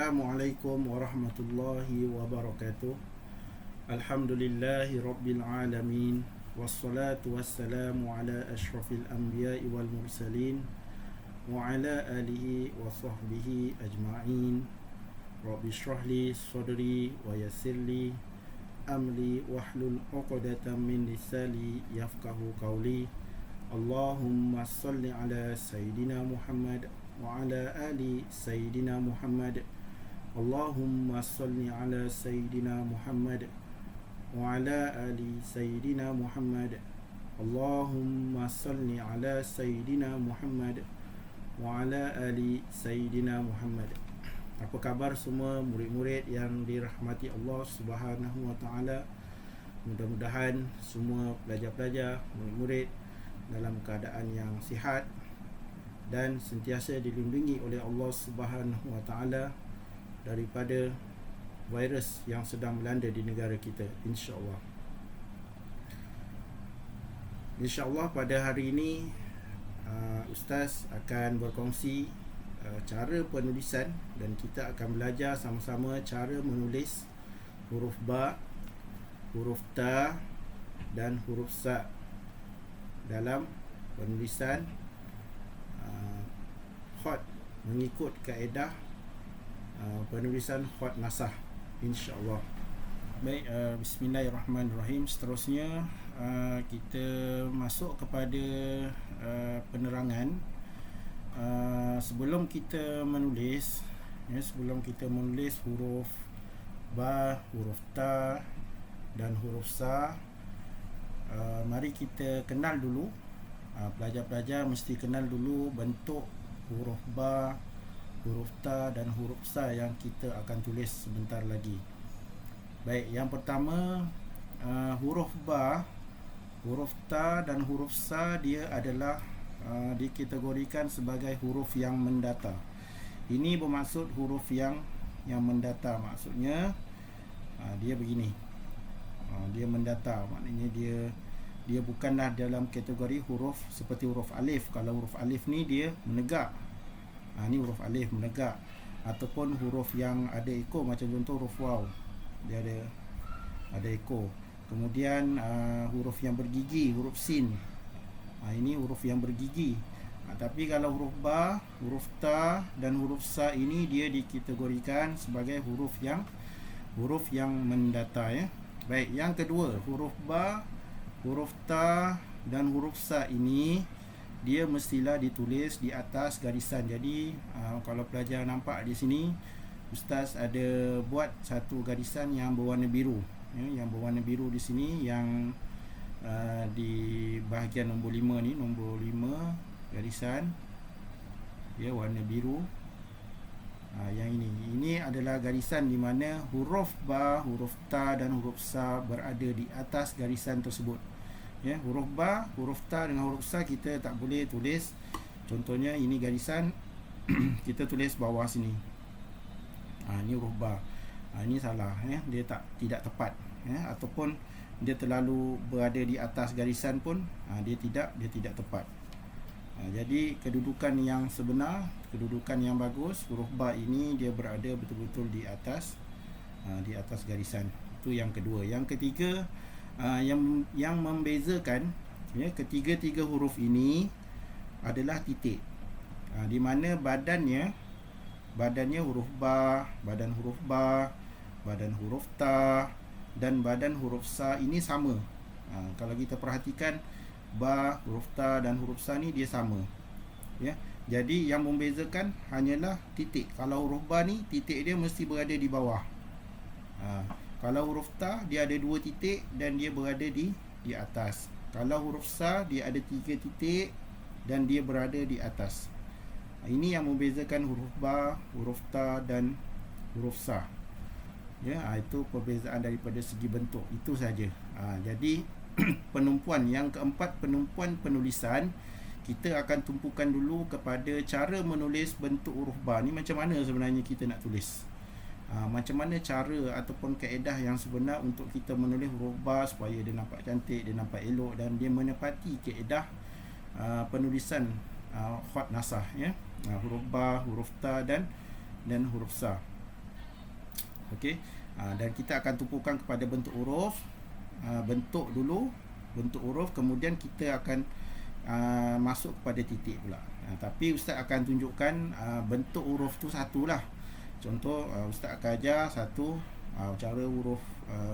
Assalamualaikum warahmatullahi wabarakatuh. Alhamdulillahi rabbil alamin. Wassalatu wassalamu ala ashrafil anbiya'i wal mursalin wa ala alihi wa sahbihi ajma'in. Rabbi shrahli sadri wa yassirli amri wahlul 'uqdatam min lisani yafqahu qawli. Allahumma salli ala Sayyidina Muhammad wa ala ali Sayyidina Muhammad. Allahumma salli ala Sayyidina Muhammad wa ala ali Sayyidina Muhammad. Allahumma salli ala Sayyidina Muhammad wa ala ali Sayyidina Muhammad. Apa khabar semua murid-murid yang dirahmati Allah Subhanahu wa taala? Mudah-mudahan semua pelajar-pelajar, murid-murid dalam keadaan yang sihat dan sentiasa dilindungi oleh Allah Subhanahu wa taala daripada virus yang sedang melanda di negara kita, insya-Allah. Insya-Allah pada hari ini Ustaz akan berkongsi cara penulisan dan kita akan belajar sama-sama cara menulis huruf ba, huruf ta dan huruf sa dalam penulisan khat mengikut kaedah penulisan khat nasah, insya-Allah. Baik, bismillahirrahmanirrahim. Seterusnya kita masuk kepada penerangan. Sebelum kita menulis huruf ba, huruf ta dan huruf sa, mari kita kenal dulu. Pelajar-pelajar mesti kenal dulu bentuk huruf ba, huruf ta dan huruf sa yang kita akan tulis sebentar lagi. Baik, yang pertama, huruf ba, huruf ta dan huruf sa dia adalah dikategorikan sebagai huruf yang mendata. Ini bermaksud huruf yang mendata. Maksudnya dia begini. Dia mendata, maknanya dia bukanlah dalam kategori huruf seperti huruf alif. Kalau huruf alif ni dia menegak. Ni huruf alif menegak. Ataupun huruf yang ada ekor, macam contoh huruf waw, dia ada ekor. Kemudian huruf yang bergigi, huruf sin, ini huruf yang bergigi. Tapi kalau huruf ba, huruf ta dan huruf sa ini dia dikategorikan sebagai huruf yang mendata, ya. Baik, yang kedua, huruf ba, huruf ta dan huruf sa ini dia mestilah ditulis di atas garisan. Jadi kalau pelajar nampak di sini, Ustaz ada buat satu garisan yang berwarna biru, ya, yang berwarna biru di sini, yang di bahagian nombor 5 ni, nombor 5 garisan, ya, warna biru. Yang ini adalah garisan di mana huruf ba, huruf ta dan huruf sa berada di atas garisan tersebut. Ya, huruf ba, huruf ta dengan huruf sa kita tak boleh tulis. Contohnya ini garisan kita tulis bawah sini. Ini huruf ba. Ini salah, ya, dia tidak tepat, ya, ataupun dia terlalu berada di atas garisan pun dia tidak tepat. Jadi kedudukan yang sebenar, kedudukan yang bagus, huruf ba ini dia berada betul-betul di atas garisan. Itu yang kedua. Yang ketiga, yang membezakan, ya, ketiga-tiga huruf ini adalah titik. Di mana badannya huruf ba, badan huruf ba, badan huruf ta dan badan huruf sa ini sama. Kalau kita perhatikan, ba, huruf ta dan huruf sa ni dia sama, ya. Jadi yang membezakan hanyalah titik. Kalau huruf ba ni titik dia mesti berada di bawah. Kalau huruf ta dia ada 2 titik dan dia berada di atas. Kalau huruf sa dia ada 3 titik dan dia berada di atas. Ini yang membezakan huruf ba, huruf ta dan huruf sa. Ya, itu perbezaan daripada segi bentuk. Itu saja. Jadi penumpuan yang keempat, penumpuan penulisan, kita akan tumpukan dulu kepada cara menulis bentuk huruf ba. Ni macam mana sebenarnya kita nak tulis. Macam mana cara ataupun kaedah yang sebenar untuk kita menulis huruf ba supaya dia nampak cantik, dia nampak elok dan dia menepati kaedah penulisan khat nasah, ya. Huruf ba, huruf ta dan huruf sa. Okey. Dan kita akan tumpukan kepada bentuk huruf. Bentuk dulu, bentuk huruf, kemudian kita akan masuk kepada titik pula. Tapi ustaz akan tunjukkan bentuk huruf tu satulah. Contoh ustaz akan ajar satu cara huruf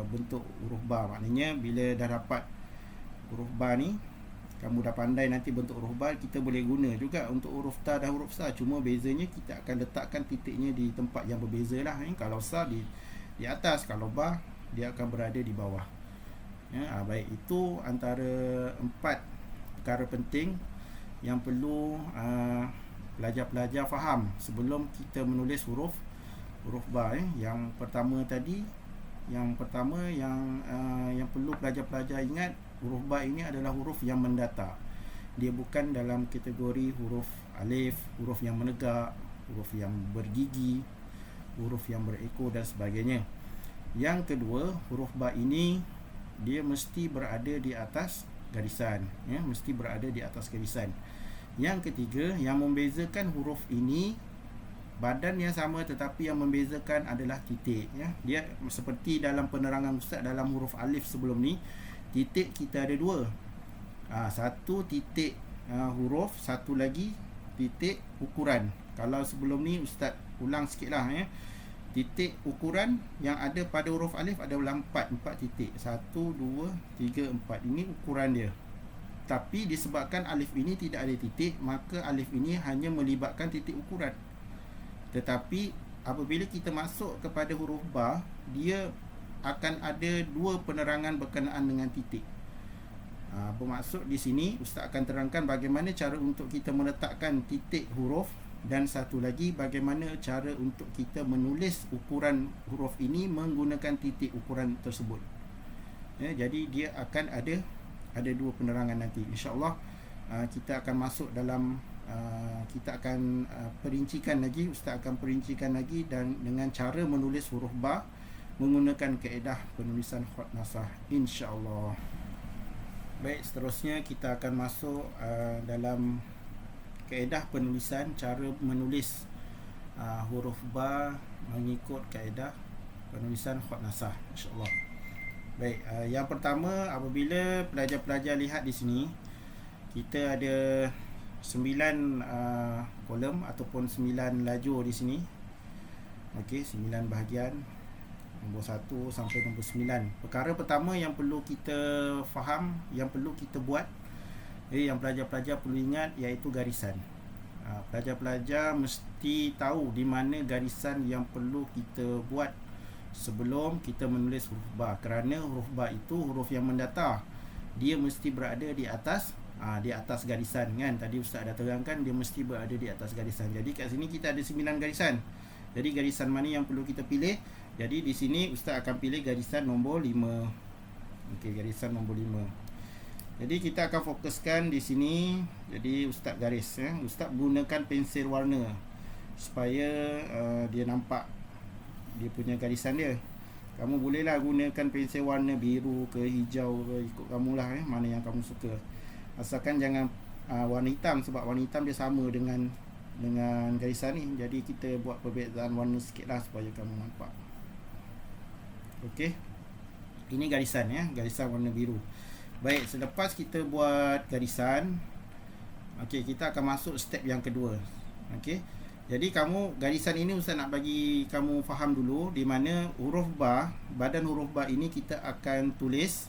bentuk huruf ba. Maknanya bila dah dapat huruf ba ni, kamu dah pandai nanti bentuk huruf ba, kita boleh guna juga untuk huruf ta dan huruf sa. Cuma bezanya kita akan letakkan titiknya di tempat yang berbeza lah. Kalau sa di atas, kalau ba dia akan berada di bawah. Baik, itu antara 4 perkara penting yang perlu pelajar-pelajar faham sebelum kita menulis huruf ba. Yang pertama tadi, yang perlu pelajar-pelajar ingat, huruf ba ini adalah huruf yang mendatar. Dia bukan dalam kategori huruf alif, huruf yang menegak, huruf yang bergigi, huruf yang berekor dan sebagainya. Yang kedua, huruf ba ini dia mesti berada di atas garisan, mesti berada di atas garisan. Yang ketiga, yang membezakan huruf ini badan yang sama tetapi yang membezakan adalah titik. Dia seperti dalam penerangan ustaz dalam huruf alif sebelum ni, titik kita ada 2. Satu titik huruf, satu lagi titik ukuran. Kalau sebelum ni ustaz ulang sikitlah, titik ukuran yang ada pada huruf alif adalah 4 titik. 1, 2, 3, 4. Ini ukuran dia. Tapi disebabkan alif ini tidak ada titik, maka alif ini hanya melibatkan titik ukuran. Tetapi apabila kita masuk kepada huruf ba, dia akan ada 2 penerangan berkenaan dengan titik. Bermaksud di sini ustaz akan terangkan bagaimana cara untuk kita meletakkan titik huruf, dan satu lagi bagaimana cara untuk kita menulis ukuran huruf ini menggunakan titik ukuran tersebut. Jadi dia akan ada 2 penerangan nanti. InsyaAllah kita akan masuk dalam kita akan perincikan lagi, ustaz akan perincikan lagi dan dengan cara menulis huruf ba menggunakan kaedah penulisan khat nasah, insya-Allah. Baik, seterusnya kita akan masuk dalam kaedah penulisan, cara menulis huruf ba mengikut kaedah penulisan khat nasah, insya-Allah. Baik, yang pertama, apabila pelajar-pelajar lihat di sini, kita ada 9 kolom ataupun 9 lajur di sini. Okey, 9 bahagian, nombor 1 sampai nombor 9. Perkara pertama yang perlu kita faham, yang perlu kita buat, yang pelajar-pelajar perlu ingat, iaitu garisan. Pelajar-pelajar mesti tahu di mana garisan yang perlu kita buat sebelum kita menulis huruf ba, kerana huruf ba itu huruf yang mendatar. Dia mesti berada di atas garisan, kan? Tadi ustaz dah terangkan dia mesti berada di atas garisan. Jadi kat sini kita ada 9 garisan. Jadi garisan mana yang perlu kita pilih? Jadi di sini ustaz akan pilih garisan nombor 5. Okey, garisan nombor 5. Jadi kita akan fokuskan di sini. Jadi ustaz garis, ustaz gunakan pensel warna supaya dia nampak dia punya garisan dia. Kamu bolehlah gunakan pensel warna biru ke hijau ke, ikut kamulah, mana yang kamu suka. Asalkan jangan warna hitam, sebab warna hitam dia sama dengan garisan ni. Jadi kita buat perbezaan warna sikitlah supaya kamu nampak. Okey. Ini garisan, garisan warna biru. Baik, selepas kita buat garisan, okey, kita akan masuk step yang kedua. Okey. Jadi kamu, garisan ini ustaz nak bagi kamu faham dulu di mana huruf ba, badan huruf ba ini kita akan tulis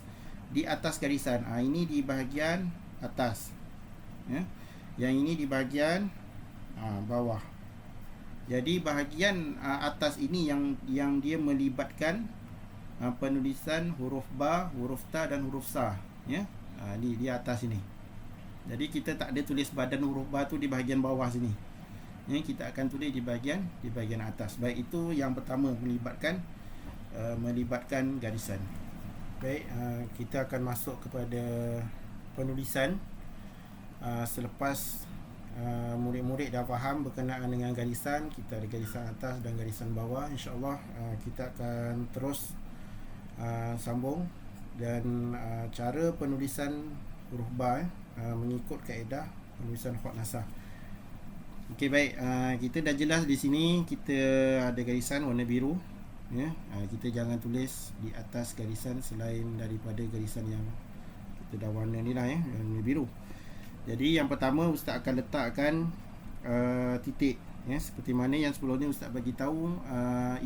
di atas garisan. Ini di bahagian atas, yang ini di bahagian bawah. Jadi bahagian atas ini yang dia melibatkan penulisan huruf ba, huruf ta dan huruf sa, di atas ini. Jadi kita tak ada tulis badan huruf ba tu di bahagian bawah sini. Kita akan tulis di bahagian atas. Baik, itu yang pertama, melibatkan garisan. Baik, kita akan masuk kepada penulisan. Selepas murid-murid dah faham berkenaan dengan garisan, kita ada garisan atas dan garisan bawah, insya-Allah kita akan terus sambung dan cara penulisan huruf ba mengikut kaedah penulisan khat nasah. Okey, baik, kita dah jelas di sini kita ada garisan warna biru. ya. Kita jangan tulis di atas garisan selain daripada garisan yang kita dah warna ni lah, ya, yang biru. Jadi yang pertama ustaz akan letakkan titik, ya, seperti mana yang sebelum ni ustaz bagi tahu.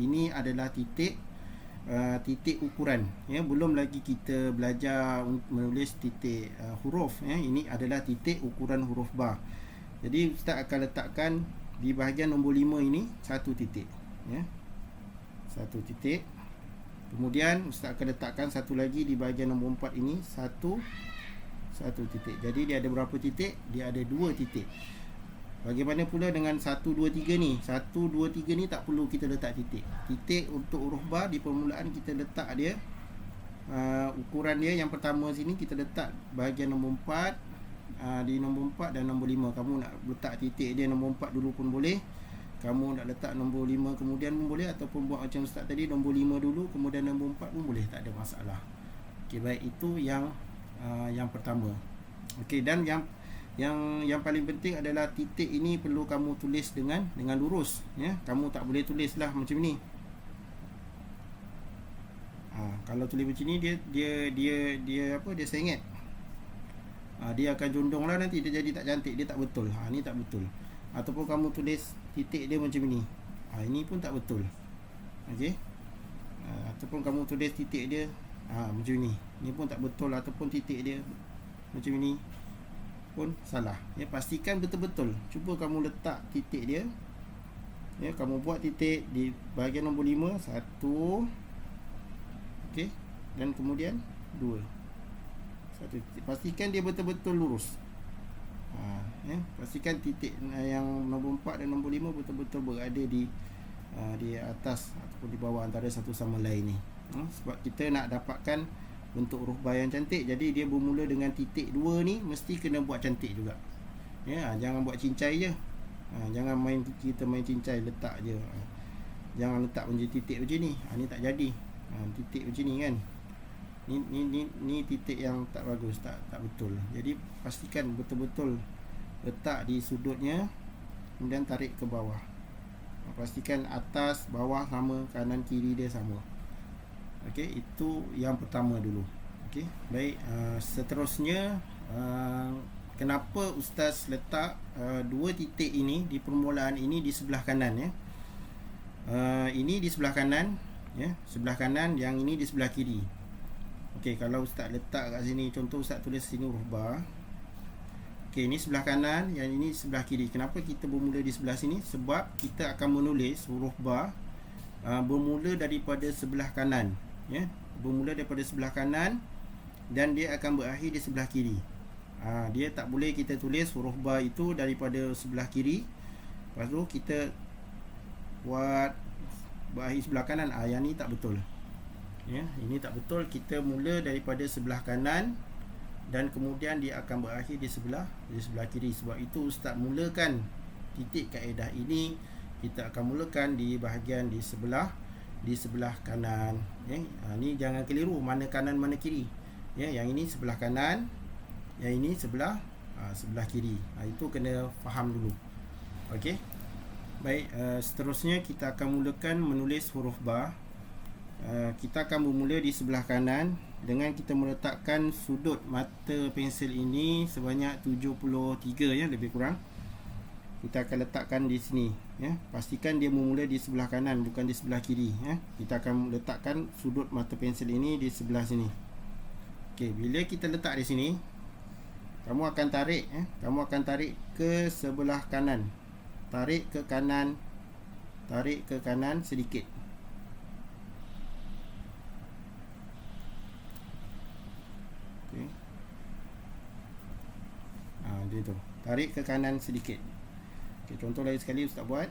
Ini adalah titik ukuran, ya. Belum lagi kita belajar menulis titik huruf, ya. Ini adalah titik ukuran huruf ba. Jadi ustaz akan letakkan di bahagian nombor 5 ini satu titik, ya. Satu titik. Kemudian ustaz akan letakkan satu lagi di bahagian nombor 4 ini satu titik. Jadi dia ada berapa titik? Dia ada 2 titik. Bagaimana pula dengan 1, 2, 3 ni? 1, 2, 3 ni tak perlu kita letak titik. Titik untuk huruf ba di permulaan kita letak dia, ukuran dia yang pertama sini kita letak bahagian nombor 4. Di nombor 4 dan nombor 5 kamu nak letak titik dia nombor 4 dulu pun boleh. Kamu nak letak nombor 5 kemudian pun boleh, ataupun buat macam ustaz tadi, nombor 5 dulu kemudian nombor 4 pun boleh, tak ada masalah. Okey, baik, itu yang pertama. Okey, dan yang paling penting adalah titik ini perlu kamu tulis dengan lurus, ya. Kamu tak boleh tulislah macam ni. Kalau tulis macam ni dia apa, dia sengit. Dia akan jondong lah nanti, dia jadi tak cantik, dia tak betul. Ni tak betul. Ataupun kamu tulis titik dia macam ni, ini pun tak betul. Okey. Ataupun kamu tulis titik dia macam ni pun tak betul. Ataupun titik dia macam ni pun salah, ya. Pastikan betul-betul. Cuba kamu letak titik dia, ya. Kamu buat titik di bahagian nombor 5, 1, okey, dan kemudian 2. Satu titik. Pastikan dia betul-betul lurus. Ya, pastikan titik yang nombor 4 dan nombor 5 betul-betul berada di atas ataupun di bawah antara satu sama lain ni. Sebab kita nak dapatkan bentuk huruf ba yang cantik, jadi dia bermula dengan titik 2 ni mesti kena buat cantik juga. Ya, jangan buat cincai je. Jangan kita main cincai letak je. Jangan letak macam titik macam ni. Ni tak jadi. Titik macam ni kan. Ni titik yang tak bagus, tak betul. Jadi pastikan betul-betul letak di sudutnya, kemudian tarik ke bawah. Pastikan atas bawah sama, kanan kiri dia sama. Okey, itu yang pertama dulu. Okey, baik. Seterusnya, kenapa ustaz letak 2 titik ini di permulaan ini di sebelah kanan, ya. Ini di sebelah kanan, ya, sebelah kanan, yang ini di sebelah kiri. Okey, kalau ustaz letak kat sini, contoh ustaz tulis sini huruf ba. Okey, ini sebelah kanan, yang ini sebelah kiri. Kenapa kita bermula di sebelah sini? Sebab kita akan menulis huruf ba bermula daripada sebelah kanan, ya. Bermula daripada sebelah kanan dan dia akan berakhir di sebelah kiri. Dia tak boleh kita tulis huruf ba itu daripada sebelah kiri, lepas tu kita buat berakhir sebelah kanan. Yang ni tak betul, ya. Ini tak betul. Kita mula daripada sebelah kanan dan kemudian dia akan berakhir di sebelah kiri. Sebab itu ustaz mulakan titik kaedah ini, kita akan mulakan di bahagian di sebelah kanan, ya. Ni jangan keliru mana kanan mana kiri, ya. Yang ini sebelah kanan, yang ini sebelah kiri. Itu kena faham dulu. Okey, baik. Seterusnya kita akan mulakan menulis huruf ba. Kita akan bermula di sebelah kanan dengan kita meletakkan sudut mata pensil ini sebanyak 73, ya, lebih kurang. Kita akan letakkan di sini, ya. Pastikan dia bermula di sebelah kanan, bukan di sebelah kiri, ya. Kita akan letakkan sudut mata pensil ini di sebelah sini. Okey, bila kita letak di sini, kamu akan tarik, ya. Kamu akan tarik ke sebelah kanan. Tarik ke kanan sedikit. Okey. Dia tu. Tarik ke kanan sedikit. Okey, contoh lain sekali ustaz buat.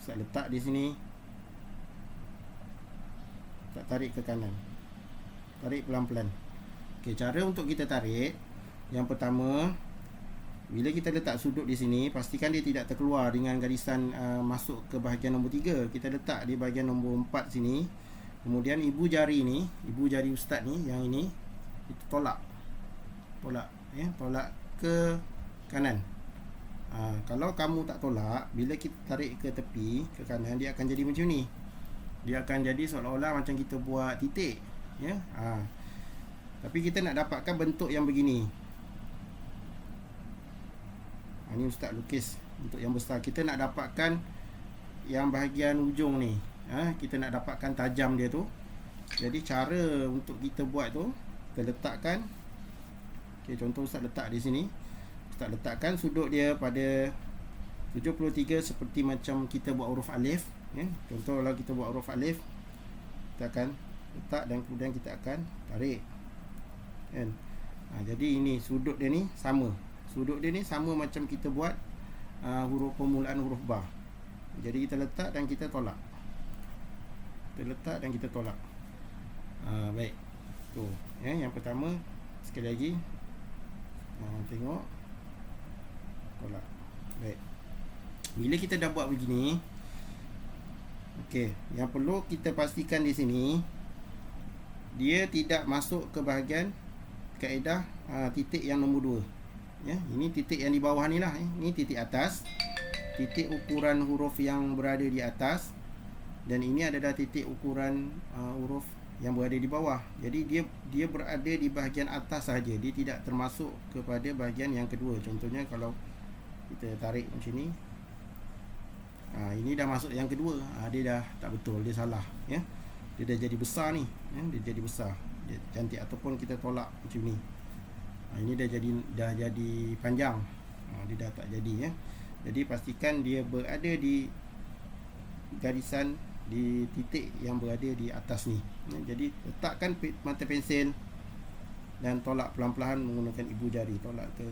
Ustaz letak di sini. Ustaz tarik ke kanan. Tarik pelan-pelan. Okey, cara untuk kita tarik, yang pertama, bila kita letak sudut di sini, pastikan dia tidak terkeluar dengan garisan masuk ke bahagian nombor 3. Kita letak di bahagian nombor 4 sini. Kemudian ibu jari ustaz ni, yang ini, itu tolak, ya, tolak ke kanan. Kalau kamu tak tolak, bila kita tarik ke tepi ke kanan, dia akan jadi macam ni. dia akan jadi seolah-olah macam kita buat titik, ya. Tapi kita nak dapatkan bentuk yang begini. Ini ustaz lukis bentuk yang besar. Kita nak dapatkan yang bahagian ujung ni, kita nak dapatkan tajam dia tu. Jadi cara untuk kita buat tu, kita letakkan, contoh ustaz letak di sini. Ustaz letakkan sudut dia pada 73 seperti macam kita buat huruf alif, ya. Contoh kalau kita buat huruf alif, kita akan letak dan kemudian kita akan tarik, kan. Jadi ini sudut dia ni sama. Sudut dia ni sama macam kita buat huruf permulaan huruf ba. Jadi kita letak dan kita tolak. Kita letak dan kita tolak. Baik. Tu, ya, yang pertama sekali lagi. Tengok. Tolak. Baik. Bila kita dah buat begini, okey, yang perlu kita pastikan di sini dia tidak masuk ke bahagian kaedah titik yang nombor 2. Ya, ini titik yang di bawah ni lah. Ini titik atas. Titik ukuran huruf yang berada di atas, dan ini adalah titik ukuran huruf yang berada di bawah. Jadi dia berada di bahagian atas saja. Dia tidak termasuk kepada bahagian yang kedua. Contohnya kalau kita tarik macam ni, ini dah masuk yang kedua. Dia dah tak betul, dia salah, ya. Dia dah jadi besar ni, ya. Dia jadi besar, dia cantik. Ataupun kita tolak macam ni, ini dah jadi panjang. Dia dah tak jadi, ya. Jadi pastikan dia berada di garisan, di titik yang berada di atas ni, ya. Jadi letakkan mata pensil dan tolak pelan-pelan menggunakan ibu jari. Tolak ke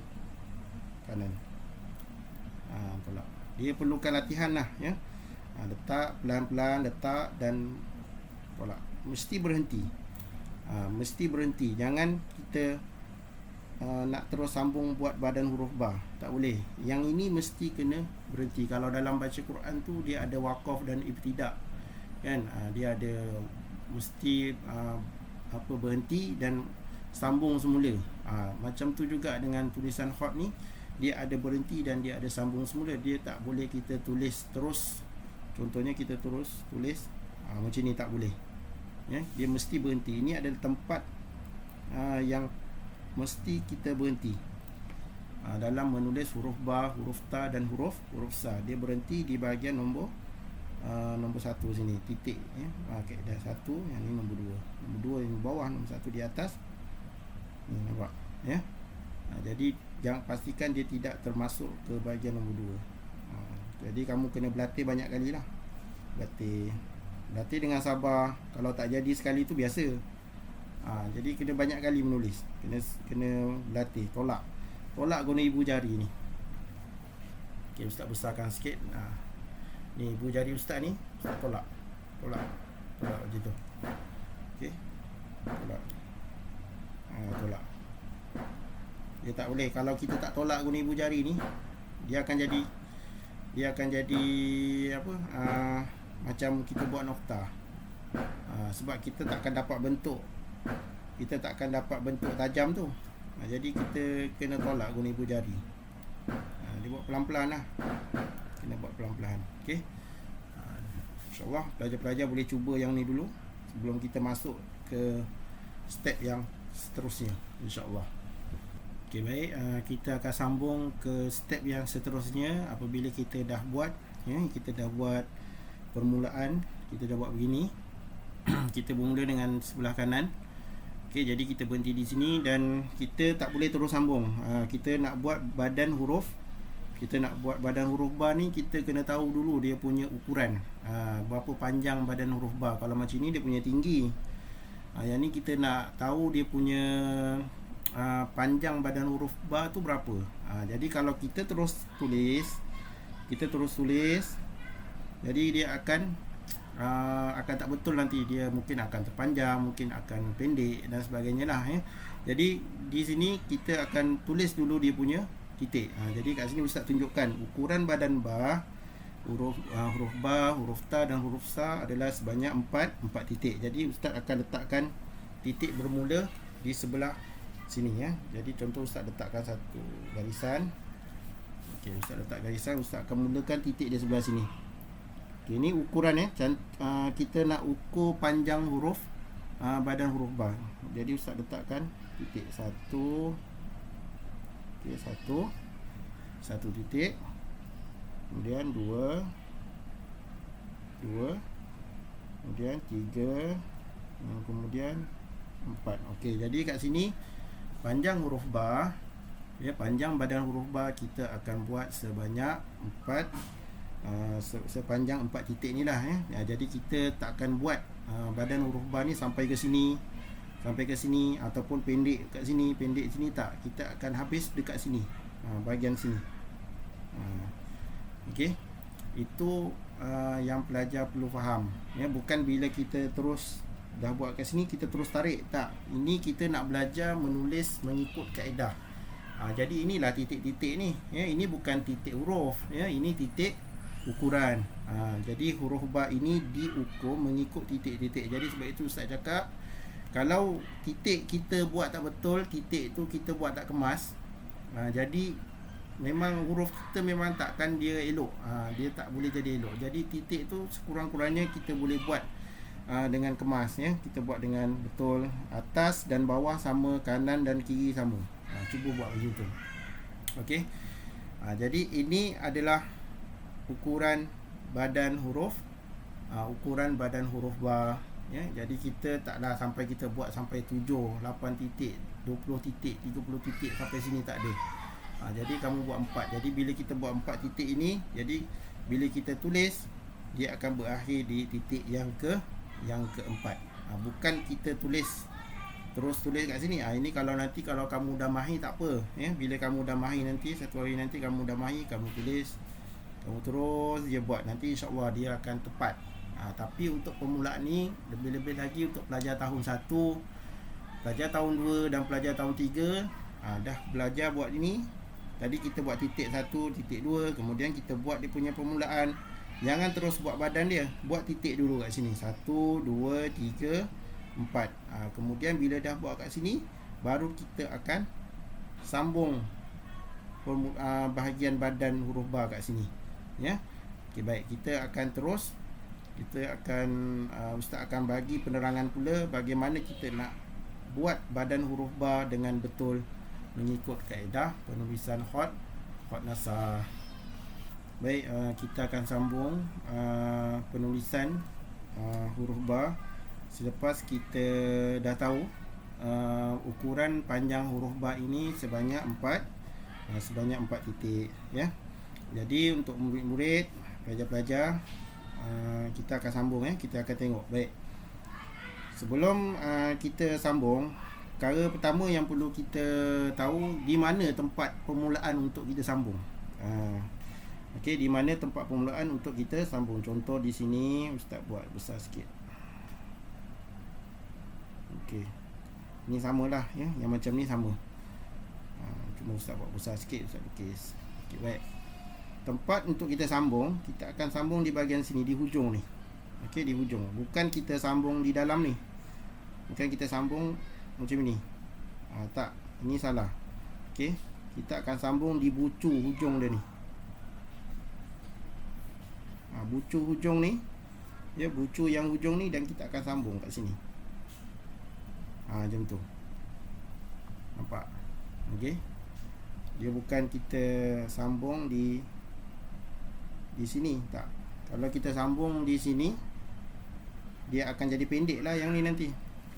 kanan, tolak. Dia perlukan latihan lah, ya. Letak pelan-pelan, letak dan tolak. Mesti berhenti. Mesti berhenti. Jangan kita nak terus sambung buat badan huruf ba. Tak boleh. Yang ini mesti kena berhenti. Kalau dalam baca Quran tu dia ada waqaf dan ibtidak, kan. Dia ada mesti berhenti dan sambung semula. Macam tu juga dengan tulisan khat ni, dia ada berhenti dan dia ada sambung semula. Dia tak boleh kita tulis terus. Contohnya kita terus tulis macam ni, tak boleh, ya. Dia mesti berhenti. Ini adalah tempat yang mesti kita berhenti dalam menulis huruf ba, huruf ta dan huruf sa. Dia berhenti di bahagian nombor 1 sini, titik, ya. Kaedah 1, yang ni nombor 2. Nombor 2 yang bawah, nombor 1 di atas. Ni nampak, ya. Jadi jangan, pastikan dia tidak termasuk ke bahagian nombor 2. Jadi kamu kena berlatih banyak kali lah. Berlatih dengan sabar. Kalau tak jadi sekali tu biasa. Jadi kena banyak kali menulis. Kena berlatih. Tolak guna ibu jari ni. Okey, ustaz besarkan sikit. Ni ibu jari ustaz ni, ustaz tolak macam tu. Okey. Tolak. Dia tak boleh. Kalau kita tak tolak guna ibu jari ni, dia akan jadi apa? Macam kita buat nokta. Sebab kita takkan dapat bentuk. Kita takkan dapat bentuk tajam tu. Jadi kita kena tolak guna ibu jari. Dia buat pelan-pelan lah. Kena buat pelan-pelan. Okey. InsyaAllah pelajar-pelajar boleh cuba yang ni dulu sebelum kita masuk ke step yang seterusnya, InsyaAllah. Okey, baik. Kita akan sambung ke step yang seterusnya. Apabila kita dah buat, ya, kita dah buat permulaan, kita dah buat begini. Kita bermula dengan sebelah kanan. Okey, jadi kita berhenti di sini dan kita tak boleh terus sambung. Kita nak buat badan huruf. Kita nak buat badan huruf ba ni, kita kena tahu dulu dia punya ukuran. Berapa panjang badan huruf ba. Kalau macam ni dia punya tinggi. Yang ni kita nak tahu dia punya panjang badan huruf ba tu berapa. Jadi kalau kita terus tulis, jadi dia akan tak betul nanti. Dia mungkin akan terpanjang, mungkin akan pendek dan sebagainya lah, ya. Jadi di sini kita akan tulis dulu dia punya titik. Jadi kat sini ustaz tunjukkan ukuran badan ba, huruf ba, huruf ta dan huruf sa adalah sebanyak 4 titik. Jadi ustaz akan letakkan titik bermula di sebelah sini, ya. Jadi contoh ustaz letakkan satu garisan. Okey, ustaz letak garisan, ustaz akan mulakan titik di sebelah sini. Okay, ini ukuran kita nak ukur panjang huruf badan huruf ba. Jadi Ustaz letakkan titik 1. Okey, 1 titik. Kemudian 2, kemudian 3, dan kemudian 4. Okey, jadi kat sini panjang huruf ba, panjang badan huruf ba kita akan buat sebanyak 4, sepanjang 4 titik ni lah. Jadi kita tak akan buat badan huruf ba ni sampai ke sini ataupun pendek kat sini, pendek sini, tak. Kita akan habis dekat sini, bahagian sini. Okey, itu yang pelajar perlu faham. Bukan bila kita terus dah buat kat sini kita terus tarik, tak. Ini kita nak belajar menulis mengikut kaedah. Jadi inilah titik-titik ni. Ini bukan titik huruf, ini titik ukuran. Jadi huruf ba ini diukur mengikut titik-titik. Jadi sebab itu Ustaz cakap, kalau titik kita buat tak betul, titik tu kita buat tak kemas, jadi memang huruf kita memang takkan dia elok. Dia tak boleh jadi elok. Jadi titik tu sekurang-kurangnya kita boleh buat dengan kemas, kita buat dengan betul. Atas dan bawah sama, kanan dan kiri sama. Cuba buat begitu. Okey. Jadi ini adalah ukuran badan huruf ba. Jadi kita taklah sampai kita buat sampai 7, 8 titik, 20 titik, 30 titik sampai sini, tak ada. Jadi kamu buat 4. Jadi bila kita buat 4 titik ini, jadi bila kita tulis, dia akan berakhir di titik yang keempat. Bukan kita terus tulis kat sini. Ini kalau kamu dah mahir tak apa. Bila kamu dah mahir nanti, satu hari nanti kamu dah mahir, kamu tulis, kamu terus dia buat, nanti insya-Allah dia akan tepat. Tapi untuk pemula ni, lebih-lebih lagi untuk pelajar tahun 1, pelajar tahun 2 dan pelajar tahun 3, dah belajar buat ini. Tadi kita buat titik 1, titik 2, kemudian kita buat dia punya permulaan. Jangan terus buat badan dia, buat titik dulu kat sini. 1, 2, 3, 4. Kemudian bila dah buat kat sini, baru kita akan sambung bahagian badan huruf ba kat sini. Okey, baik, kita akan terus. Ustaz akan bagi penerangan pula bagaimana kita nak buat badan huruf ba dengan betul mengikut kaedah penulisan khat nasah. Baik, kita akan sambung penulisan huruf ba selepas kita dah tahu ukuran panjang huruf ba ini sebanyak 4 titik, Jadi untuk murid-murid, pelajar-pelajar, kita akan sambung, kita akan tengok. Baik, sebelum kita sambung, perkara pertama yang perlu kita tahu, di mana tempat permulaan untuk kita sambung. Okey, di mana tempat permulaan untuk kita sambung. Contoh di sini Ustaz buat besar sikit. Okey, ni samalah, yang macam ni sama. Cuma Ustaz buat besar sikit, Ustaz lukis. Okey, baik. Tempat untuk kita sambung, kita akan sambung di bahagian sini, di hujung ni. Okey, di hujung. Bukan kita sambung di dalam ni. Bukan kita sambung macam ni. Tak, ini salah. Okey, kita akan sambung di bucu hujung dia ni. Bucu hujung ni, bucu yang hujung ni, dan kita akan sambung kat sini. Macam tu. Nampak? Okey. Dia bukan kita sambung di sini, tak. Kalau kita sambung di sini, dia akan jadi pendek lah yang ni nanti.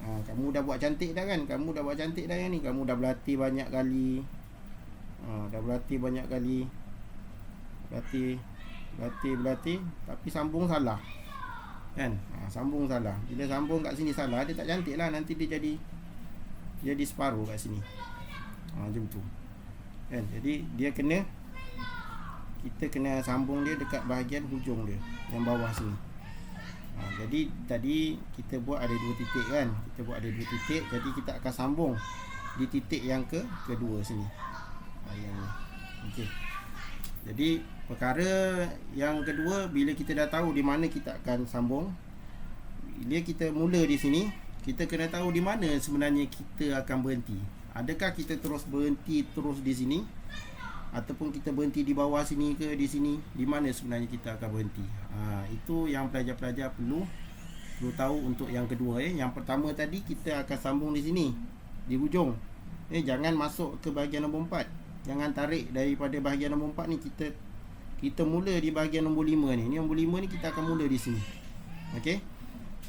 Kamu dah buat cantik dah kan? Kamu dah buat cantik dah yang ni. Kamu dah berlatih banyak kali. Berlatih, tapi sambung salah, kan? Sambung salah. Bila sambung kat sini salah, dia tak cantik lah. Nanti dia jadi separuh kat sini. Macam tu, kan? Jadi kita kena sambung dia dekat bahagian hujung dia, yang bawah sini. Jadi tadi kita buat ada 2 titik, kan? Kita buat ada 2 titik, jadi kita akan sambung di titik yang kedua sini. Yang ni. Okey. Jadi perkara yang kedua, bila kita dah tahu di mana kita akan sambung, bila kita mula di sini, kita kena tahu di mana sebenarnya kita akan berhenti. Adakah kita terus berhenti terus di sini, ataupun kita berhenti di bawah sini ke di sini, di mana sebenarnya kita akan berhenti. Itu yang pelajar-pelajar perlu tahu untuk yang kedua. Yang pertama tadi kita akan sambung di sini, di hujung. Jangan masuk ke bahagian nombor 4. Jangan tarik daripada bahagian nombor 4 ni. Kita mula di bahagian nombor 5 ni. Ni nombor 5 ni kita akan mula di sini. Okey.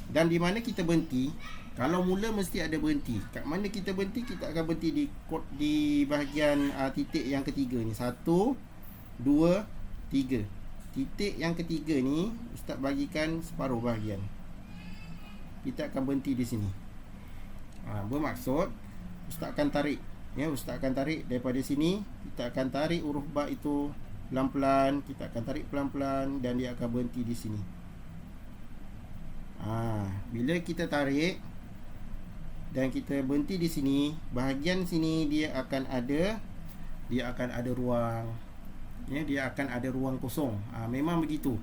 Dan di mana kita berhenti? Kalau mula mesti ada berhenti. Kat mana kita berhenti? Kita akan berhenti di bahagian titik yang ketiga ni. 1, 2, 3. Titik yang ketiga ni Ustaz bagikan separuh bahagian. Kita akan berhenti di sini. Bermaksud Ustaz akan tarik. Ustaz akan tarik daripada sini. Kita akan tarik huruf ba itu pelan-pelan. Kita akan tarik pelan-pelan dan dia akan berhenti di sini. Bila kita tarik dan kita berhenti di sini, bahagian sini dia akan ada ruang. Dia akan ada ruang kosong. Memang begitu.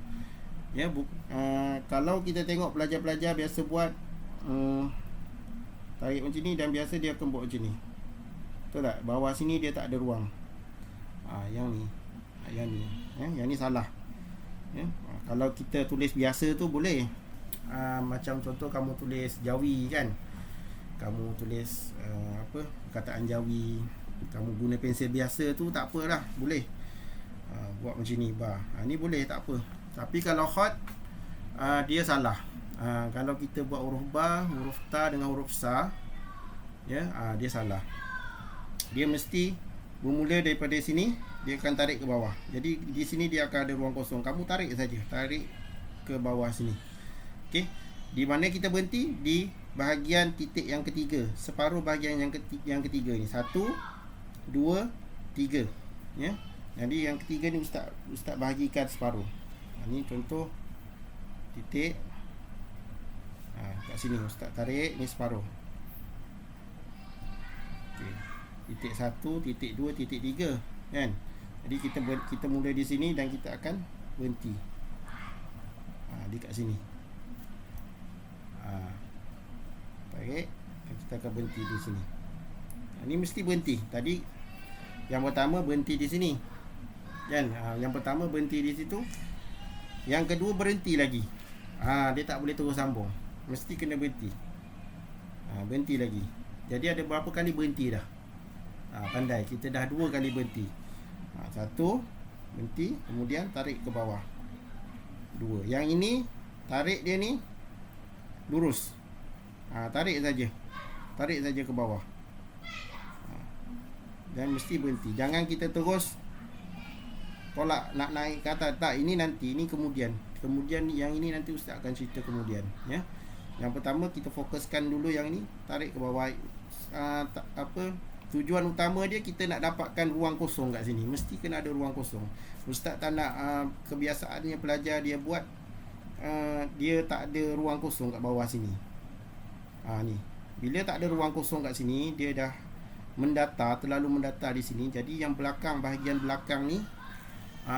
Kalau kita tengok pelajar-pelajar biasa buat tarik macam ni dan biasa dia akan buat macam ni. Betul tak? Bawah sini dia tak ada ruang. Yang ni salah. Kalau kita tulis biasa tu boleh. Macam contoh kamu tulis Jawi kan. Kamu tulis perkataan Jawi, kamu guna pensel biasa tu tak apalah, boleh. Buat macam ni ba. Ni boleh, tak apa. Tapi kalau khat dia salah. Kalau kita buat huruf ba, huruf ta dengan huruf sa, dia salah. Dia mesti bermula daripada sini, dia akan tarik ke bawah. Jadi di sini dia akan ada ruang kosong. Kamu tarik saja, tarik ke bawah sini. Okey. Di mana kita berhenti? Di bahagian titik yang ketiga, separuh bahagian yang ketiga ni. 1, 2, 3. Jadi yang ketiga ni Ustaz bahagikan separuh. Ni contoh titik. Kat sini Ustaz tarik ni separuh. Okey. Titik 1, titik 2, titik 3 kan. Jadi kita mula di sini dan kita akan berhenti. Di kat sini. Tarik dan kita akan berhenti di sini. Ni mesti berhenti. Tadi yang pertama berhenti di sini. Kan? Yang pertama berhenti di situ. Yang kedua berhenti lagi. Dia tak boleh terus sambung. Mesti kena berhenti. Berhenti lagi. Jadi ada berapa kali berhenti dah? Pandai. Kita dah 2 kali berhenti. 1 berhenti, kemudian tarik ke bawah. 2. Yang ini tarik dia ni lurus. Tarik saja. Tarik saja ke bawah. Dan mesti berhenti. Jangan kita terus tolak nak naik ke atas. Tak, ini nanti, ini kemudian. Kemudian yang ini nanti Ustaz akan cerita kemudian, ya. Yang pertama kita fokuskan dulu yang ni, tarik ke bawah. Tujuan utama dia kita nak dapatkan ruang kosong kat sini. Mesti kena ada ruang kosong. Ustaz tak nak kebiasaannya pelajar dia buat dia tak ada ruang kosong kat bawah sini. Ni. Bila tak ada ruang kosong kat sini, dia dah terlalu mendata di sini. Jadi yang belakang, bahagian belakang ni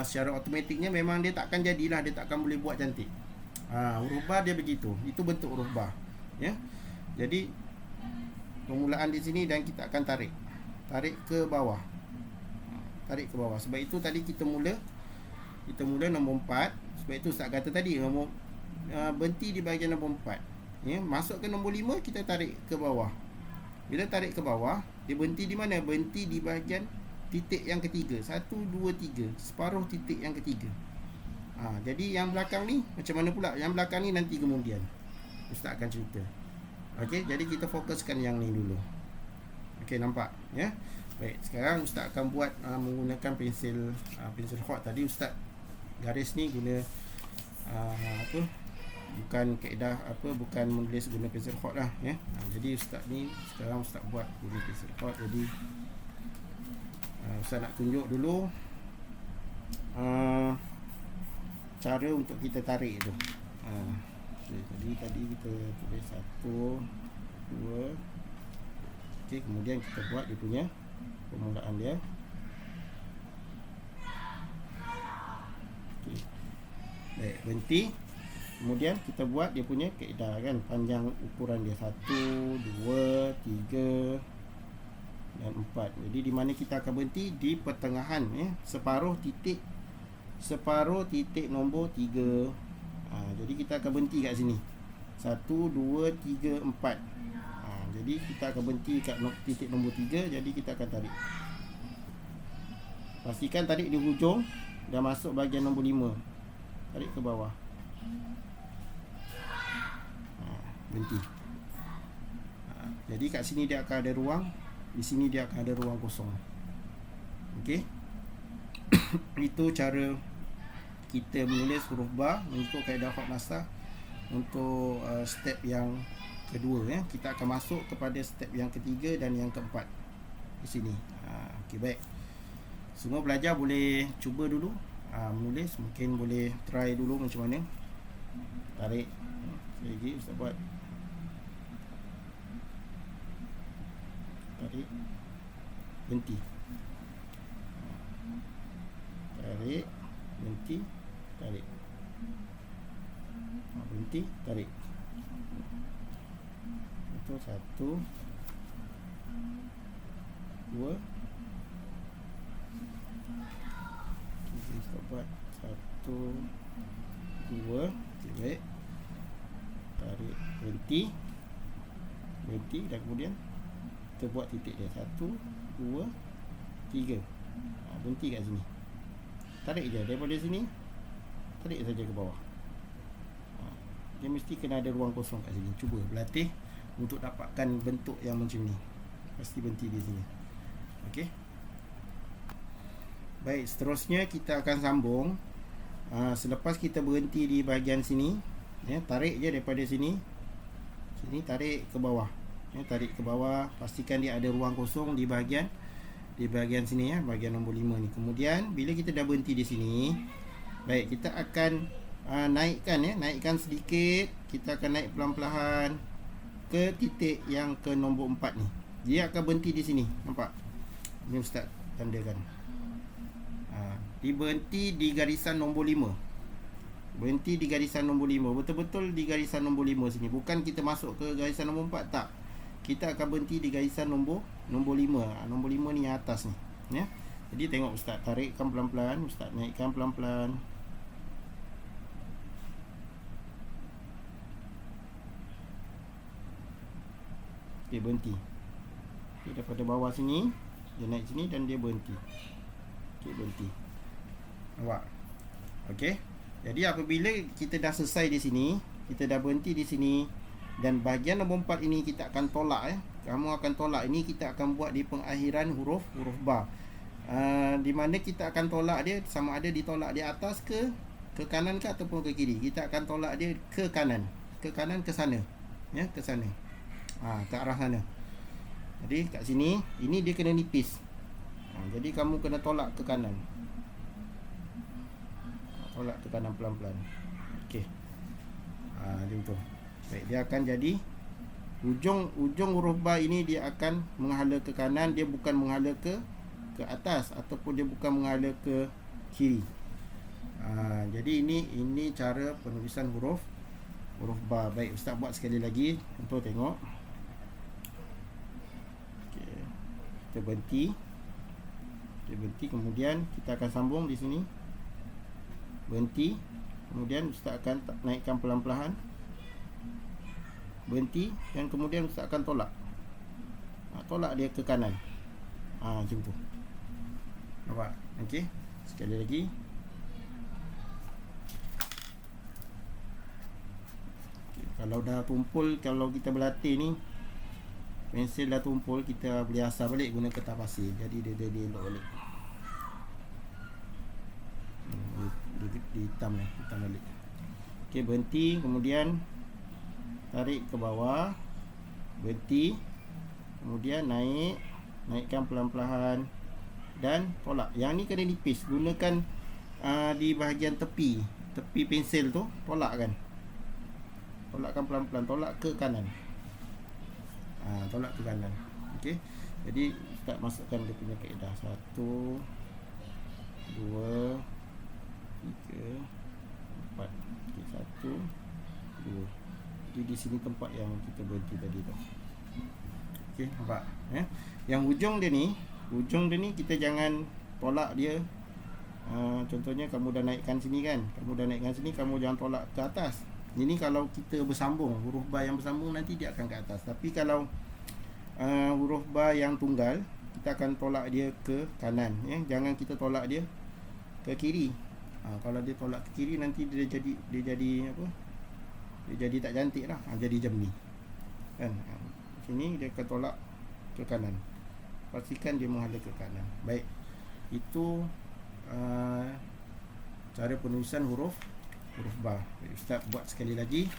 secara automatiknya memang dia takkan jadilah, dia takkan boleh buat cantik. Huruf ba dia begitu. Itu bentuk huruf ba. Ya. Jadi permulaan di sini dan kita akan tarik ke bawah. Tarik ke bawah. Sebab itu tadi kita mula nombor 4. Sebab itu Ustaz kata tadi berhenti di bahagian nombor 4. Ya, masuk ke nombor 5 kita tarik ke bawah. Bila tarik ke bawah, dia berhenti di mana? Berhenti di bahagian titik yang ketiga. 1, 2, 3. Separuh titik yang ketiga. Jadi yang belakang ni macam mana pula? Yang belakang ni nanti kemudian Ustaz akan cerita. Okey, jadi kita fokuskan yang ni dulu. Okey, nampak ya? Baik, sekarang Ustaz akan buat menggunakan pensel hot. Tadi Ustaz garis ni guna bukan kaedah bukan menulis guna pensel hot lah ya. Jadi Ustaz ni sekarang Ustaz buat guna pensel hot. Jadi Ustaz nak tunjuk dulu cara untuk kita tarik tu. Jadi tadi kita tulis 1, 2. Okey, kemudian kita buat dia punya permulaan dia. Okey. Baik, berhenti. Kemudian kita buat dia punya kaedah kan, panjang ukuran dia 1, 2, 3 dan dan 4. Jadi di mana kita akan berhenti? Di pertengahan, separuh titik nombor 3. Jadi kita akan berhenti kat sini. 1, 2, 3, 4. Jadi kita akan berhenti kat titik nombor 3. Jadi kita akan tarik. Pastikan tarik di hujung. Dah masuk bahagian nombor 5. Tarik ke bawah. Berhenti. Jadi kat sini dia akan ada ruang. Di sini dia akan ada ruang kosong. Okey. Itu cara kita menulis huruf ba mengikut kaedah Khat Nastah untuk step yang kedua, Kita akan masuk kepada step yang ketiga dan yang keempat di sini. Okey, baik. Semua pelajar boleh cuba dulu menulis, mungkin boleh try dulu macam mana. Tarik. Sekali lagi Ustaz buat. Tarik. Berhenti. Tarik. Berhenti. Tarik. Berhenti. Tarik. Itu 1, 2, 3. Kita buat 1, 2. Baik. Tarik. Berhenti. Berhenti. Dan kemudian kita buat titik dia. 1, 2, 3. Berhenti kat sini. Tarik je daripada sini. Tarik saja ke bawah. Dia mesti kena ada ruang kosong kat sini. Cuba berlatih untuk dapatkan bentuk yang macam ni. Pasti berhenti di sini. Okey. Baik, seterusnya kita akan sambung. Selepas kita berhenti di bahagian sini, tarik je daripada sini. Sini tarik ke bawah. Tarik ke bawah, pastikan dia ada ruang kosong di bahagian sini, bahagian nombor 5 ni. Kemudian bila kita dah berhenti di sini, baik, kita akan naikkan sedikit. Kita akan naik pelan-pelan ke titik yang ke nombor 4 ni. Dia akan berhenti di sini, nampak? Ni Ustaz tandakan. Dia berhenti di garisan nombor 5. Berhenti di garisan nombor 5. Betul-betul di garisan nombor 5 sini. Bukan kita masuk ke garisan nombor 4, tak. Kita akan berhenti di garisan nombor 5. Nombor 5 ni yang atas ni, Jadi tengok Ustaz tarikkan pelan-pelan, Ustaz naikkan pelan-pelan. Okey, berhenti. Okey, daripada bawah sini dia naik sini dan dia berhenti. Okey, berhenti. Nampak? Okey. Jadi apabila kita dah selesai di sini, kita dah berhenti di sini, dan bahagian nombor 4 ini kita akan tolak, Kamu akan tolak. Ini kita akan buat di pengakhiran huruf ba. Di mana kita akan tolak dia, sama ada ditolak di atas ke kanan ke ataupun ke kiri. Kita akan tolak dia ke kanan. Ke kanan, ke sana. Ke sana. Ke arah sana. Jadi kat sini, ini dia kena nipis. Jadi kamu kena tolak ke kanan. Tolak ke kanan pelan-pelan. Okey. Macam tu. Baik, dia akan jadi ujung huruf ba ini dia akan menghala ke kanan, dia bukan menghala ke atas ataupun dia bukan menghala ke kiri. Jadi ini cara penulisan huruf ba. Baik, Ustaz buat sekali lagi untuk tengok. Okey. Kita berhenti. Kemudian kita akan sambung di sini. Berhenti. Kemudian Ustaz akan naikkan pelan-pelan. Berhenti dan kemudian Ustaz akan tolak. Tolak dia ke kanan. Macam tu. Nampak? Okey. Sekali lagi. Okay. Kalau dah tumpul, kalau kita berlatih ni, pensil dah tumpul, kita boleh asal balik guna kertas pasir. Jadi dia elok balik. Hitam balik. Okey, berhenti, kemudian tarik ke bawah, berhenti, kemudian naikkan pelan-pelan dan tolak. Yang ni kena nipis, gunakan di bahagian tepi pensil tu, tolakkan pelan-pelan, tolak ke kanan. Tolak ke kanan. Okey. Jadi Ustaz masukkan dia punya kaedah. 1, 2, 3, 4. Okey, 1, 2. Jadi di sini tempat yang kita berhenti tadi tu. Okey, nampak ya. Yang ujung dia ni kita jangan tolak dia. Contohnya kamu dah naikkan sini kan, kamu jangan tolak ke atas. Ini kalau kita bersambung, huruf ba yang bersambung nanti dia akan ke atas. Tapi kalau huruf ba yang tunggal, kita akan tolak dia ke kanan ya. Jangan kita tolak dia ke kiri. Kalau dia tolak ke kiri nanti dia jadi apa? Dia jadi tak cantik lah. Jadi macam ni. Kan? Sini dia akan tolak ke kanan. Pastikan dia menghadap ke kanan. Baik. Itu cara penulisan huruf ba. Ustaz buat sekali lagi.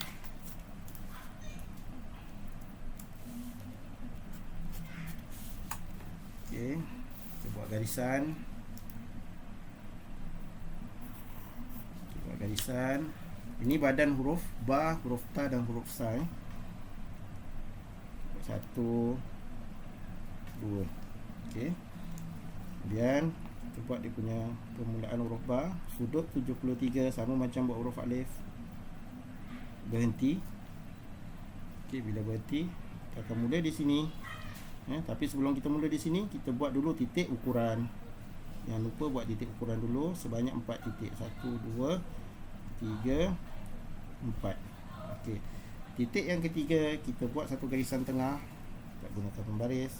Okey, kita buat garisan. Ini badan huruf ba, huruf ta dan huruf sa. 1 2. Okey. Kemudian kita buat dia punya permulaan huruf ba, sudut 73 sama macam buat huruf alif. Berhenti. Okey, bila berhenti kita akan mula di sini. Tapi sebelum kita mula di sini, kita buat dulu titik ukuran. Jangan lupa buat titik ukuran dulu sebanyak 4 titik. 1 2 3 4. Okey. Titik yang ketiga kita buat satu garisan tengah. Kita gunakan pembaris.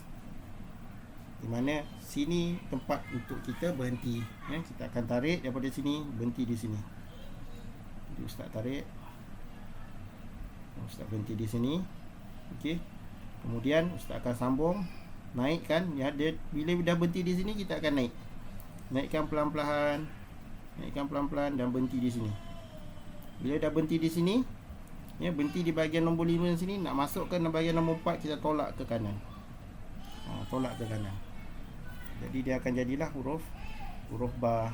Di mana sini tempat untuk kita berhenti. Kita akan tarik daripada sini, berhenti di sini. Jadi Ustaz tarik. Ustaz berhenti di sini. Okey. Kemudian Ustaz akan sambung, naikkan ya. Dia bila dah berhenti di sini, kita akan naik. Naikkan pelan-pelan dan berhenti di sini. Bila dah berhenti di sini, ya, berhenti di bahagian nombor 5 sini, nak masukkan ke bahagian nombor 4, kita tolak ke kanan. Tolak ke kanan. Jadi dia akan jadilah huruf ba